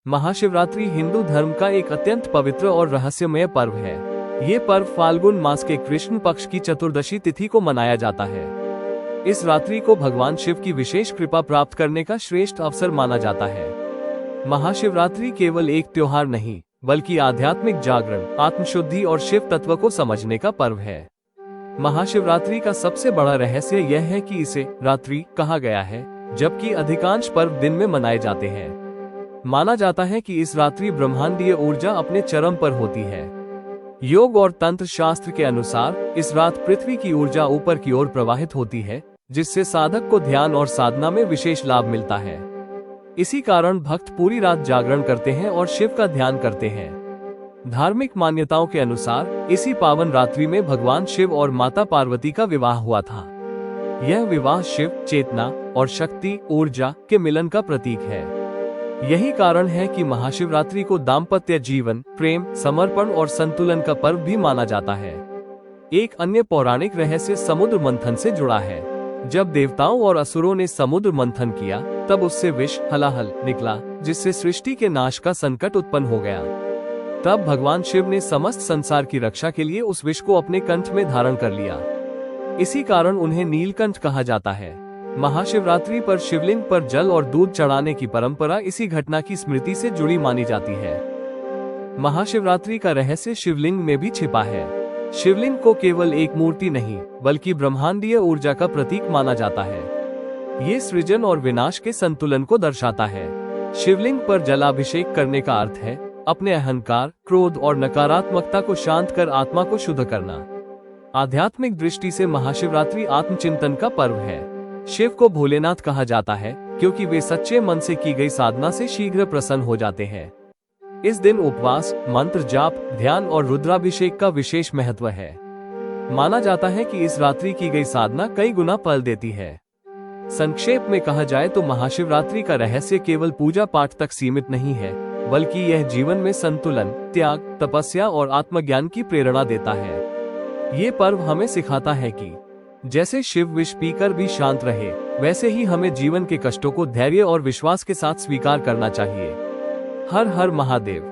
महाशिवरात्रि हिंदू धर्म का एक अत्यंत पवित्र और रहस्यमय पर्व है। ये पर्व फाल्गुन मास के कृष्ण पक्ष की चतुर्दशी तिथि को मनाया जाता है। इस रात्रि को भगवान शिव की विशेष कृपा प्राप्त करने का श्रेष्ठ अवसर माना जाता है। महाशिवरात्रि केवल एक त्योहार नहीं, बल्कि आध्यात्मिक जागरण, आत्मशुद्धि और शिव तत्व को समझने का पर्व है। महाशिवरात्रि का सबसे बड़ा रहस्य यह है कि इसे रात्रि कहा गया है, जबकि अधिकांश पर्व दिन में मनाए जाते हैं। माना जाता है कि इस रात्रि ब्रह्मांडीय ऊर्जा अपने चरम पर होती है। योग और तंत्र शास्त्र के अनुसार इस रात पृथ्वी की ऊर्जा ऊपर की ओर प्रवाहित होती है, जिससे साधक को ध्यान और साधना में विशेष लाभ मिलता है। इसी कारण भक्त पूरी रात जागरण करते हैं और शिव का ध्यान करते हैं। धार्मिक मान्यताओं के अनुसार इसी पावन रात्रि में भगवान शिव और माता पार्वती का विवाह हुआ था। यह विवाह शिव, चेतना और शक्ति, ऊर्जा के मिलन का प्रतीक है। यही कारण है कि महाशिवरात्रि को दाम्पत्य जीवन, प्रेम, समर्पण और संतुलन का पर्व भी माना जाता है। एक अन्य पौराणिक रहस्य समुद्र मंथन से जुड़ा है। जब देवताओं और असुरों ने समुद्र मंथन किया, तब उससे विष हलाहल निकला, जिससे सृष्टि के नाश का संकट उत्पन्न हो गया। तब भगवान शिव ने समस्त संसार की रक्षा के लिए उस विष को अपने कंठ में धारण कर लिया। इसी कारण उन्हें नीलकंठ कहा जाता है। महाशिवरात्रि पर शिवलिंग पर जल और दूध चढ़ाने की परंपरा इसी घटना की स्मृति से जुड़ी मानी जाती है। महाशिवरात्रि का रहस्य शिवलिंग में भी छिपा है। शिवलिंग को केवल एक मूर्ति नहीं, बल्कि ब्रह्मांडीय ऊर्जा का प्रतीक माना जाता है। ये सृजन और विनाश के संतुलन को दर्शाता है। शिवलिंग पर जलाभिषेक करने का अर्थ है अपने अहंकार, क्रोध और नकारात्मकता को शांत कर आत्मा को शुद्ध करना। आध्यात्मिक दृष्टि से महाशिवरात्रि आत्मचिंतन का पर्व है। शिव को भोलेनाथ कहा जाता है, क्योंकि वे सच्चे मन से की गई साधना से शीघ्र प्रसन्न हो जाते हैं। इस दिन उपवास, मंत्र जाप, ध्यान और रुद्राभिषेक का विशेष महत्व है। माना जाता है कि इस रात्रि की गई साधना कई गुना फल देती है। संक्षेप में कहा जाए तो महाशिवरात्रि का रहस्य केवल पूजा पाठ तक सीमित नहीं है, बल्कि यह जीवन में संतुलन, त्याग, तपस्या और आत्मज्ञान की प्रेरणा देता है। ये पर्व हमें सिखाता है कि जैसे शिव विष पीकर भी शांत रहे, वैसे ही हमें जीवन के कष्टों को धैर्य और विश्वास के साथ स्वीकार करना चाहिए। हर हर महादेव।